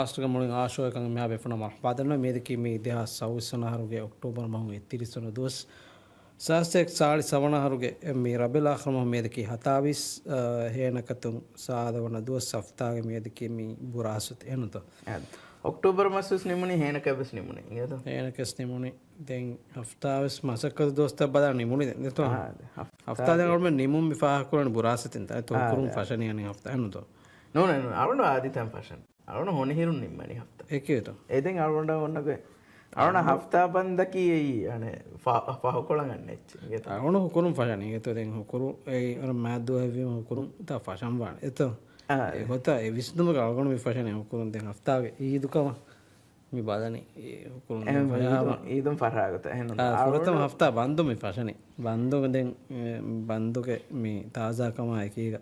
ರಾಷ್ಟ್ರಗ ಮುಳಿಂಗ ಆಶೋಯಕಂಗ ಮ್ಯಾ ಬೆಫನ ಮಹಪಾದನ ಮೇದಕಿ ಮೇ ಇತಿಹಾಸ ಸೌವಿಸನಹರುಗೆ ಅಕ್ಟೋಬರ್ ಮಾಹು 31 ದಿವಸ ಸಾಸ್ತೆಕ್ ಸಾಳಿ ಸವಣಹರುಗೆ ಮೇ ರಬಿಲ್ ಆಖರ್ ಮಾಹು ಮೇದಕಿ ಹತಾವಿಸ್ ಹೇನಕತುಂ ಸಾದವನ ದಿವಸ ಹಫ್ತಾಗೆ ಮೇದಕಿ ಮೇ ಬುರಾಸುತ್ ಏನಂತ ಅಕ್ಟೋಬರ್ ಮಾಸಸ್ ನಿಮುನಿ ಹೇನಕಬಸ್ ನಿಮುನಿ ಇಂಗದ ಹೇನಕಸ್ ನಿಮುನಿ ದೆನ್ ಹಫ್ತಾವಿಸ್ ಮಾಸಕ ದೋಸ್ತ ಬದ ನಿಮುನಿ ದೆತೋ ಹಫ್ತಾದೆ ಗಳ್ಮೆ ನಿಮುಂ ಮಿಫಾಹ ಕುರನ್ ಬುರಾಸುತ್ ಇಂತ ತೋ ಕುರುಂ ಫಶನಿ ಅನಿ ಹಫ್ತಾ ಏನಂತ ನೋ ನೋ ಅರುಣ ಆದಿತಂ ಫಶನ್ අරුණ හොන හිරුන් නිම්මනි හෆ්තා ඒකේට එතින් අරුණට ඔන්නක අරුණ හෆ්තා බන්දකි අනේ පහකොළන් ගන්න එච්ච අරුණ හුකුරුම් ෆෂන් ඒකේත දෙන් හුකුරු ඒ අර මෑද්දෝ හැවීම හුකුරුම් තා ෆෂන් වාන එත ඒ හොත ඒ විස්දුම ගල්ගොණ මේ ෆෂන් හුකුරුම් දෙන් හෆ්තාගේ ඊදුකම මේ බදනේ හුකුරුම් ඊදුම් ෆරාගත එහෙනම් අරුතම හෆ්තා බන්දු මේ ෆෂනේ බන්දුක දෙන් බන්දුක මේ තාසාකම එකීක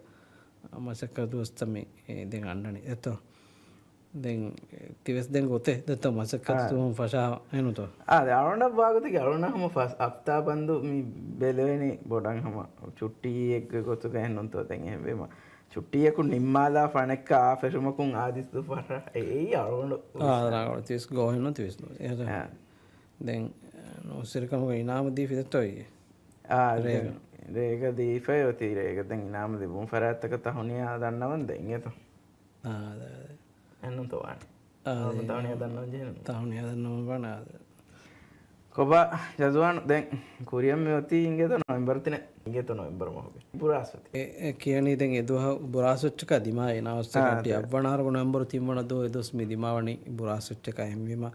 මසක දොස්ත මේ දෙන් අන්නනේ එත දැන් තිවස් දැන් ගොතේ දත මසකත් තුම ෆෂා එනුතෝ අරුණ භාගත ගරුණහම ෆස් අප්තා බන්දු මේ බෙලවෙනි බොඩන් හම චුට්ටි එක්ක ගොතු ගහන්නොන්තෝ දැන් එහෙම චුට්ටියකු නිම්මාලා ෆණෙක්ක ආෆෙරුමකුන් ආදිස්තු ෆර ඒ අරුණ ආරාගල තිස් ගෝහෙන්න තිස් එහෙද දැන් නොසිරකම ඉනාම දී ෆිදතොයි රේග දීෆේ ඔති රේග දැන් ඉනාම දීබුම් ෆරාත්තක තහුනියා දන්නවන් දැන් එතෝ එන්න තෝවාන තවනිය දන්නවා ජීන තවනිය දන්නවා බනාද කොබ ජසුවාන් දැන් කුරියම් මෙවති ඉංගෙත නොවෙම්බර් තින ඉංගෙත නොවෙම්බර් මොහොගේ බුරාසති ඒ කියන්නේ දැන් එදුව බුරාසොච්චක දිමා එනවස්තකට අවවනාර නොවෙම්බර් 3 වන දෝ එදොස් මි දිමාවනි බුරාසොච්චක එම්වීම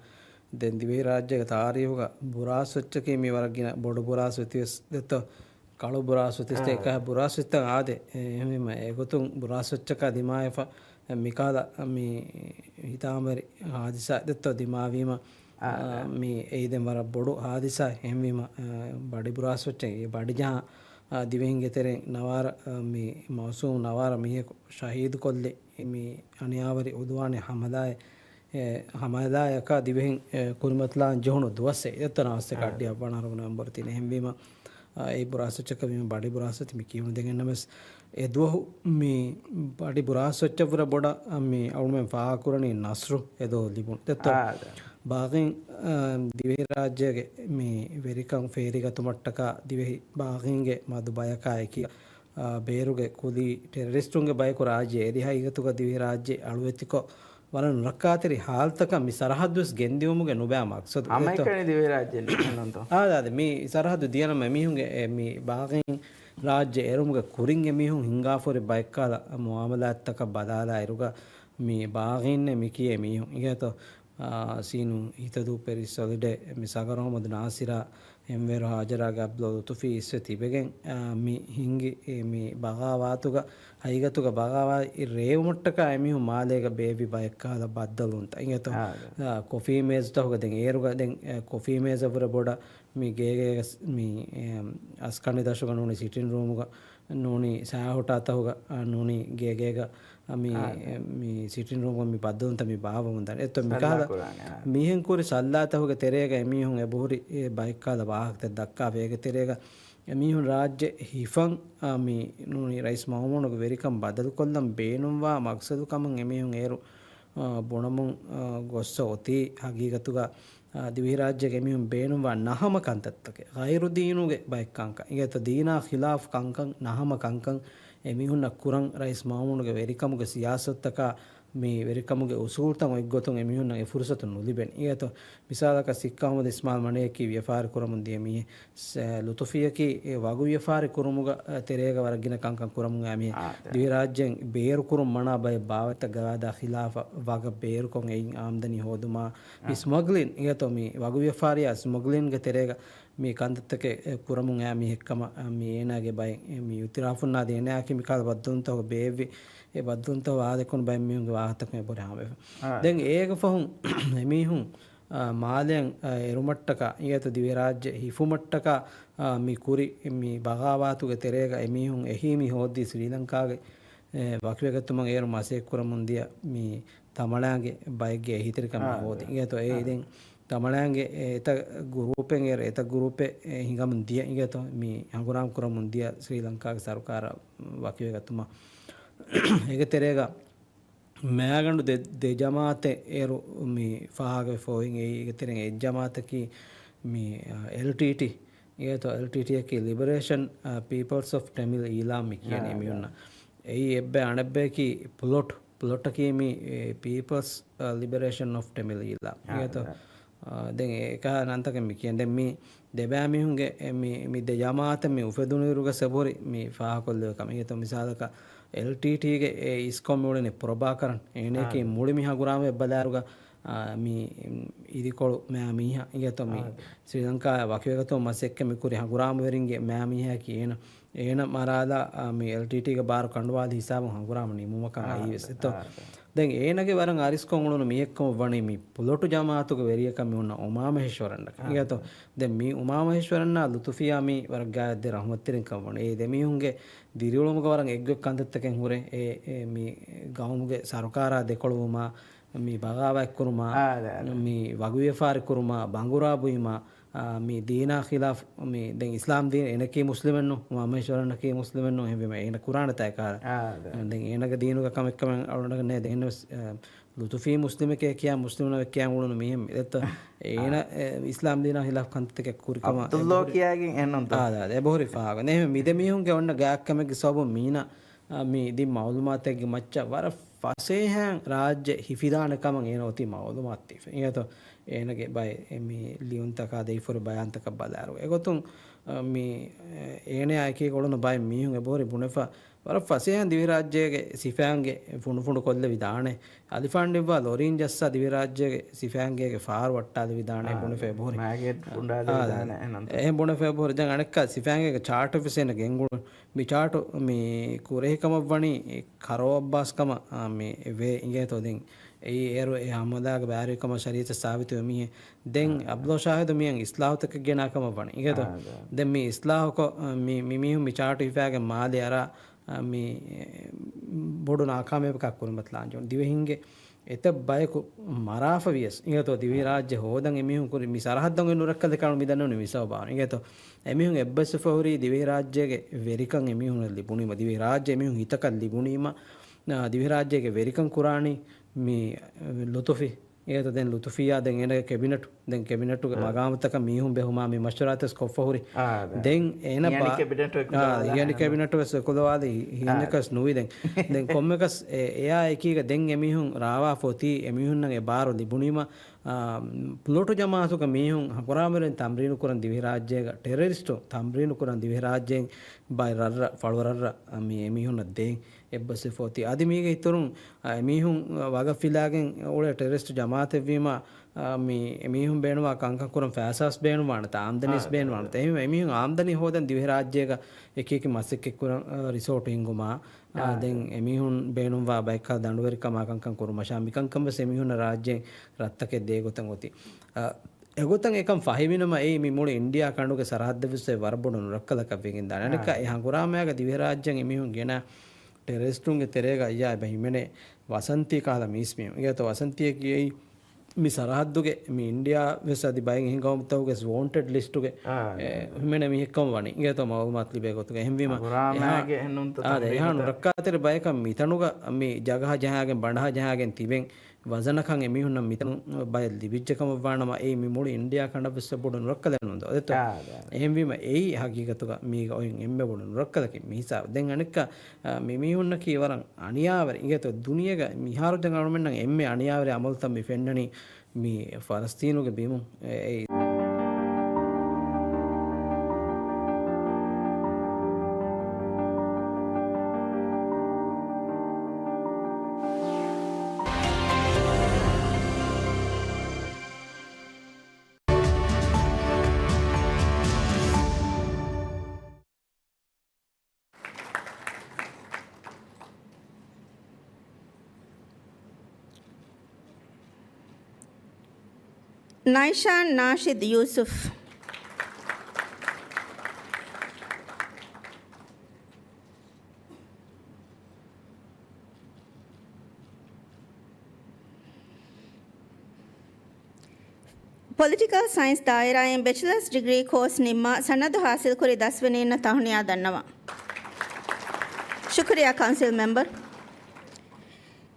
දැන් දිවේ රාජ්‍යක තාරියෝග බුරාසොච්චකේ මේ වරගින බොඩ බුරාසොතිස් දෙත කළු බුරාසොතිස් එක බුරාසොත්ත ආදේ එහිම ඒගොතුන් බුරාසොච්චක දිමායෆ මිකාද මේ හිතාමරි ආදිසා දෙත්ත දිමාවීම මේ ඒදෙන් වර බොඩු ආදිසා එහෙමවීම බඩි බුරාසොච්චේ ඒ බඩිජා දිවෙන් ගෙතරෙන් නවාර මේ මෞසූම් නවාර මිහ ශහීද් කොල්ලේ මේ අනියාවරි උදවානේ හමදායක දිවෙන් කුරුමත්ලා ජොහුණු දුවසේ එතනස්සේ කඩ්ඩිය වනාරම නම්බර 3 එහෙමවීම ඒ බුරාසොච්චක මේ බඩි බුරාසොති මේ කියුණු දෙගෙන නමස් එදුව මේ බඩි බුරාසොච්චවර බොඩ මේ අවුමෙන් ෆාකුරණී නස්රු එදෝ ලිබුන් තෙත බාගෙන් දිවේ රාජ්‍යගේ මේ වෙරිකම් ෆේරිගතු මට්ටක දිවෙහි බාගෙන්ගේ මදු බයකායකි බේරුගේ කුලි ටෙරරිස්ටුන්ගේ බයක රාජ්‍ය එදිහයිගතුක දිවේ රාජ්‍ය අලුවෙතිකෝ වරන් රක්කාතරි හාල්තක මි සරහද්දුස් ගෙන්දියමුගේ නොබෑ මක්සද අමයිකනේ දිවේ රාජ්‍යෙන් නන්තෝ ආදාද මේ සරහදු දියන මිහුන්ගේ මේ බාගෙන් රාජ්‍ය එරුමුගේ කුරින් මිහුන් හිංගාෆොරි බයික්කාල මුආමලාත්තක බදාලා ඉරුග මේ බාගෙන්නේ මිකියේ මිහුන් ඉගතෝ සීනු හිතදු පෙරිසොලිඩේ මිසගරොමද නාසිරා එම්වේර හාජරාගේ අබ්දුල් තුෆි ඉස්සති බෙගෙන් මි හිංගි මේ බගාවාතුග හයිගතුග බගාවා රේවුමට්ටක එමිහු මාලේක බේවි බයක්කාල බද්දලුන්ත ඉගතෝ කොෆී මේස් තහුග දෙන් ඒරුග දෙන් කොෆී මේස් වර බොඩ මේ ගේගේ මේ අස්කන්නේ දශක නෝනි සිටින් රූමුග නෝනි සෑහොට අතහුග නෝනි ගේගේග මේ සිටින් රූමුග මේ බද්දලුන්ත මේ බාවමුන්ත එතො මිකාල මිහෙන් කුරි සල්ලාතහුග තෙරේග එමිහුන් එබුහුරි බයික්කාල වාහකත දක්කා වේග තෙරේග එමිහුන් රාජ්‍ය හිෆන් මේ නෝනි රයිස් මහමුණුග වෙරිකම් බදලු කොල්ලම් බේනුම්වා මක්සදු කමන් එමිහුන් ඒරු බොණමුන් ගොස්ස ඔති හගීගතුග දිවි රාජ්‍යගේ එමිහුන් බේනුම්වා නහම කන්තත්තක ගෛරු දීනුගේ බයික්කංක ඉගත දීනා ඛිලාෆ් කංකං නහම කංකං එමිහුන් කුරන් රයිස් මහමුණුගේ වෙරිකමුගේ සියාසත්තක මේ වෙරිකමුගේ උසූල්තන් එක්ගොතුන් එමිහුන් ඒ ෆුර්සතු නුලිබෙන් ඉගත මිසාලක සික්කහමද ඉස්මාල් මණේකි ව්‍යාපාර කුරමුන් දියමි ලුතුෆියකි වගු ව්‍යාපාර කුරමුග තෙරේග වරගින කංකං කුරමුන් ඇමි දිවි රාජ්‍යෙන් බේරු කුරුම් මනා බය බාවත ගවාදා ඛිලාෆ වග බේරු කොන් එයින් ආම්දනි හොදුමා ස්මග්ලින් ඉගත මේ වගු ව්‍යාපාරිය ස්මග්ලින් ගේ තෙරේග මේ කන්දත්තක කුරමුන් ඇමි එක්කම මේ එනාගේ බය මේ උතිරාෆුන්නා දෙනාකි මිකාල බද්දුන්තව බේවි ඒ බද්දුන්ත වාදකුන් බය මිහුන්ගේ වාහතක මේ බොරාම දැන් ඒක ෆහුන් එමිහුන් මාලෙන් එරුමට්ටක ඊයත දිවි රාජ්‍ය හිෆුමට්ටක මේ කුරි මේ බගාවාතුගේ තෙරේග එමිහුන් එහිමි හොද්දි ශ්‍රී ලංකාවේ වක්වගතුමන් ඒරු මාසෙක් කුරමුන්දිය මේ තමලාගේ බයගේ හිතරිකම හොදි ඊයත ඒ ඉතින් තමලාගේ එත ගෲපෙන් එත ගෲපේ හිඟමුන් දිය ඊයත මේ හංගුරාම් කුරමුන්දිය ශ්‍රී ලංකාවේ සරකාර වක්වගතුමා ඒක තෙරේග මෑගඩු දෙජමාත ඒරු මේ ෆාග ෆෝයින් ඒගතෙන එජ්ජමාතකි මේ LTT ඒත LTTකි ලිබරේෂන් පීපල්ස් ඔෆ් ටැමිල් ඊලාම්මි කියන එමියුන්න එයි එබ්බැ අනබ්බැකි පුලොට්ටකීමි පීපල්ස් ලිබරේෂන් ඔෆ් ටැමිල් ඊලා ඒත දැන් ඒක නන්තකමි කියන්නේ මේ දෙබෑමිහුන්ගේ මේ දෙජමාත මේ උපදුනිරුග සබොරි මේ ෆාහකොල්ලකම ඒත මිසාලක LTT ಗೆ ಇಸ್ಕಾಮ್ ಮುಳನೆ ಪ್ರಭಾಕರನ್ ಏನಕ್ಕೆ ಮುಳಿ ಮಿಹ ಗುರಾಮ ಬದಾರುಗ ಮಿ ಇದಿಕೊಳು ಮ್ಯಾ ಮಿಹ ಇಗತ ಮಿ ಶ್ರೀಲಂಕಾ ವಾಕ್ಯಗತ ಮಸೆಕ್ಕೆ ಮಿಕುರಿ ಹ ಗುರಾಮ ವೆರಿಂಗೆ ಮ್ಯಾ ಮಿಹ ಕಿ ಏನ ಮರಾದ ಮಿ LTT ಗೆ ಬಾರು ಕಂಡವಾದ ಹಿಸಾಬ ಹ ಗುರಾಮ ನಿ ಮುಮಕ ಐವೆಸತ දැන් ඒනගේ වරන් අරිස්කොන් උණු මේක්කම වණේ මේ පුලොටු ජමාතුක වෙරියකම උන්න උමාමහේශ්වරන්න කියතෝ දැන් මේ උමාමහේශ්වරන්න ලුතුෆියා මේ වර ගාද්ද රහමත්තිරින් කම වණේ ඒ දෙමිහුන්ගේ දිරියොලමුක වරන් එක්ගොක් කන්දත්තකෙන් හුරේ ඒ මේ ගාමුගේ සරකාරා දෙකොළුමා මේ බගාවක් කුරුමා මේ වගුවේ ෆාරි කුරුමා බංගුරා බුයිමා මේ දීනා ඛිලාෆ් මේ දැන් ඉස්ලාම් දීන එනකේ මුස්ලිමෙන්නු උමාමහේශ්වරන්නකේ මුස්ලිමෙන්නු එහෙම එන කුරාන තයකාර දැන් එනක දීනුක කමෙක්කම අවුනක නේද එන ලුතුෆී මුස්ලිමකේ කියා මුස්ලිමන කියා උණු මෙහෙම එත එන ඉස්ලාම් දීනා ඛිලාෆ් කන්තක කුරිකම අබ්දුල්ලා කියාගෙන් එන්නොන්ත ඒ බොහරි ෆාග නේ මිද මිහුන්ගේ ඔන්න ගාක්කමගේ සබ මීනා මේ දී මවුලුමාතගේ මච්ච වර ෆසේහන් රාජ්‍ය හිෆිදානකම එනෝති මවුලුමාත් ඒත ಏನಗೆ ಬೈ ಮಿ ಲಿಯುಂತಕ ದೈಫುರ ಬಯಾಂತಕ ಬದಾರು ಎಗೊತುಂ ಮಿ ಏನೇ ಆಯ್ಕೆಗಳನ್ನು ಬೈ ಮೀಹುಂ ಎಬೋರಿ ಬುಣೆಫ ವರ ಫಸೇಹನ್ ದಿವಿ ರಾಜ್ಯಗೆ ಸಿಫಾಂಗೆ ಫುಂಡು ಕೊಲ್ಲೆ ವಿಧಾನೆ ಅಲಿಫಾಂಡಿವ ಲೋರಿನ್ ಜಸ್ಸ ದಿವಿ ರಾಜ್ಯಗೆ ಸಿಫಾಂಗೆ ಫಾರ್ ವಟ್ಟಾದ ವಿಧಾನೆ ಬುಣೆಫೆ ಎಬೋರಿ ಮಾಗೆಟ್ ಫುಂಡಾದ ವಿಧಾನೆ ಎ ಬುಣೆಫೆ ಎಬೋರಿ ಜಂಗ ಅಣಕ್ಕ ಸಿಫಾಂಗೆ ಚಾರ್ಟ್ ಫಿಸೆನ ಗೆಂಗುಳು ಮಿ ಚಾರ್ಟ್ ಮಿ ಕುರೇಕಮ ವಣಿ ಖರೋ ಅಬ್ಬಾಸ್ ಕಮ ಮಿ ವೆ ಇಂಗೆ ತೋದಿಂ ඒ ඒරු ඒ හමදාග බෑරිකම ශරීත සාවිත වෙමිහ දැන් අබ්දුල් ෂාහිද් මියන් ඉස්ලාහතක ගෙනාකම වණ ඉගත දැන් මේ ඉස්ලාහක මිමිහු මිචාට ඉෆාගේ මාදේ අර මේ බොඩු නාකාමයක කුරුමත් ලාංජොන් දිවෙහින්ගේ එත බයක මරාෆ වියස් ඉගත දිවි රාජ්‍ය හොදන් එමිහු කුරි මි සරහද්දන් නුරක්කද කණු මිදන්නු විසව බාන ඉගත එමිහු එබ්බස් ෆෝරි දිවි රාජ්‍යගේ වෙරිකන් එමිහු ලිබුණීම දිවි රාජ්‍ය එමිහු හිතක ලිබුණීම දිවි රාජ්‍යගේ වෙරිකන් කුරාණි මේ ලුතුෆි ඒත දැන් ලුතුෆියා දැන් එන කැබිනට් දැන් කැබිනට් මගාමතක මීහුම් බෙහුමා මේ මෂරාතස් කොෆහුරි දැන් එන යනි කැබිනට් වෙස් කොදවාද හින්නකස් නුවි දැන් කොම්මකස් එයා එකීක දැන් එමිහුම් රාවා ෆොති එමිහුම් නගේ බාරු ලිබුණීම පුලොටු ජමාතුක මීහුම් හකුරාමරෙන් තම්රීනු කරන් දිවි රාජ්‍යයක ටෙරරිස්ටෝ තම්රීනු කරන් දිවි රාජ්‍යයෙන් බයි රර ෆල්වරර මේ එමිහුම් දෙන් එබ්බස් ෆොති අදි මේක ඉතුරුන් එමිහුම් වගෆිලාගෙන් ඔල ටෙරරිස්ට් ජමාත වීම මේ එමිහුම් බේනවා කංක කරන් ෆෑසස් බේනවා නත ආම්දනිස් බේනවා නත එහෙම එමිහුම් ආම්දනි හොදන් දිවි රාජ්‍යයක එක එක මස්සෙක් කරන් රිසෝට් හින්ගුමා දැන් එමිහුන් බේනුම් වා බයික දඬුවරිකම කංකම් කරු මෂා මිකංකම් සෙමිහුන රාජ්‍යයෙන් රත්තකේ දේගොතන් ඔති එගොතන් එකම් ෆහිවිනම ඒ මේ මුළු ඉන්දියා කණ්ඩුගේ සරහද්ද විශ්සේ වරබොඩුන රක්කලක වෙකින් දානනික එහා ගුරාමයාග දිවි රාජ්‍යයෙන් එමිහුන් ගෙන ටෙරරිස්ටුන්ගේ තෙරේග අයියා බහිමනේ වසන්තිය කාලා මිස්මිය ඒත වසන්තිය කියයි මි සරහද්දුගේ මේ ඉන්දියා වෙස් අදි බයෙන් හිඟවමුතවගේ වොන්ටඩ් ලිස්ටුගේ හිමනේ මිහෙක්කම වණි ඒත මවුමත් ලිබේ ගොතුගේ එහෙම්වීම ගුරාමයාගේ එන්නුන්ත එහානු රක්කාතර බයකම් මිතනුග මේ ජගහ ජහාගෙන් බණ්ඩහ ජහාගෙන් තිබෙන් වසනකන් එමිහුන්න මිතනු බය ලිබිච්චකම වණම ඒ මි මුළු ඉන්දියා කණ්ඩ වෙස් බොඩුන රක්කලනුන්ද එත එහෙම්වීම ඒ හකීකතුක මීග ඔයින් එම්බೆ බොඩුන රක්කලකි මිහිසා දැන් අනික මිමිහුන්න කීවරන් අනියාවර ඉගත දුනියක මිහාරු දැන් අනුමෙන් නම් එම්මේ අනියාවරේ අමල් තම්මි ෆෙන්නනි මේ ෆලස්තීනුගේ බීමු ඒ Naishan Nashid Yusuf. Political Science ದಾಯರಾಯಂ ಬ್ಯಾಚುಲರ್ಸ್ ಡಿಗ್ರಿ ಕೋರ್ಸ್ ನಿಮ್ಮ ಸನ್ನದು ಹಾಸಿಲ್ ಕುರಿ 10 ವೆನಿನ ತಹಣಿಯಾ ದನ್ನವ ಶುಕ್ರಿಯಾ council member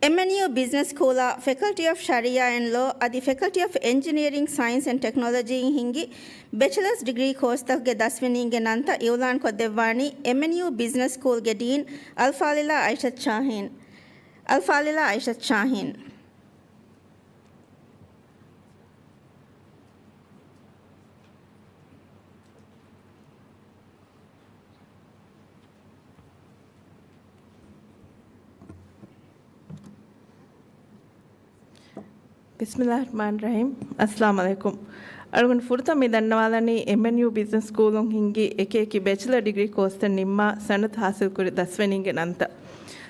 MNU Business School, Faculty of Sharia and Law, at the Faculty of Engineering, Science and Technology in Hingi, Bachelor's Degree course ge daswini ge nanta Iulan ko devani MNU Business School ge Dean Alfalila Aishat Shahin. Bismillahirrahmanirrahim. Assalamu alaikum. Argun furta mi dannawalani MNU Business School on hingi eki bachelor degree course nimma sanat hasil kuri dasweninge nanta.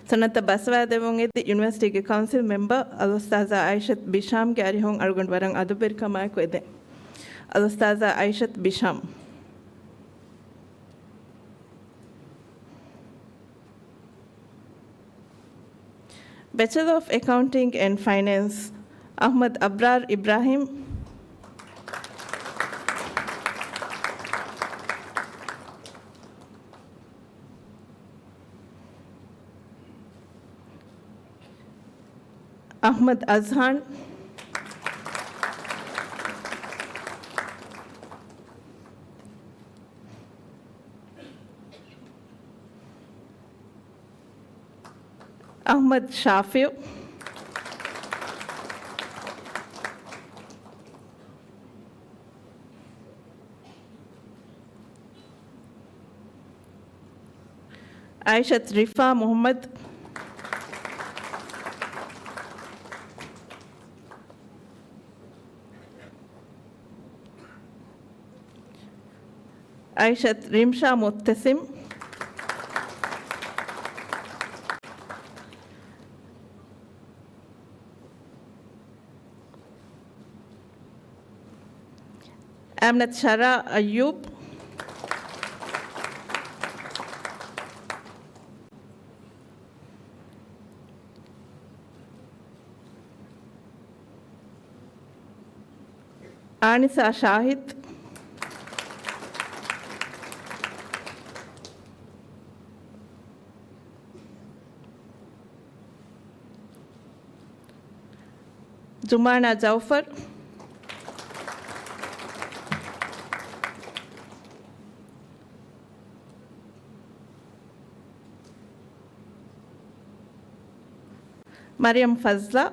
Sanata baswa devon edi University ge council member Al-Ustaza Aishat Bisham ge arihon argun warang adubir kamay ko ede. Al-Ustaza Aishat Bisham. Bachelor of Accounting and Finance Ahmad Abrar Ibrahim. Ahmad Azhan. Ahmad Shafi. Aishat Rifa Muhammad. Aishat Rimsha Muttasim. Amnat Shara Ayub. Anisa Shahid. Jumana Jaufar. Mariam Fazla.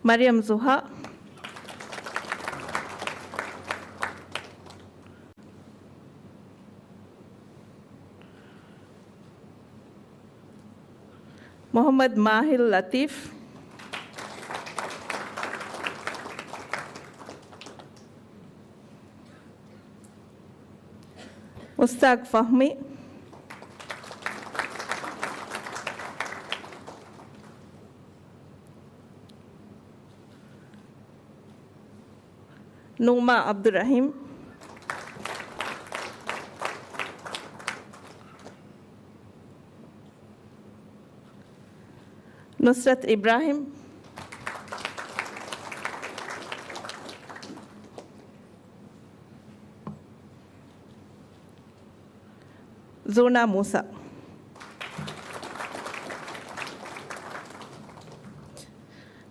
Mariam Zuha. Muhammad Mahil Latif. Mustaq Fahmi. Numa Abdurrahim. Nusrat Ibrahim. Zona Musa.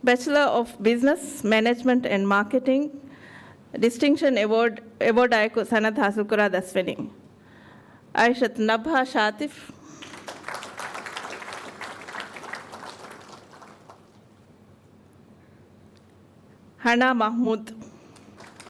Bachelor of Business Management and Marketing Distinction Award ayako sanad hasil kura daswini. Aishat Nabha Shatif. Hana Mahmud.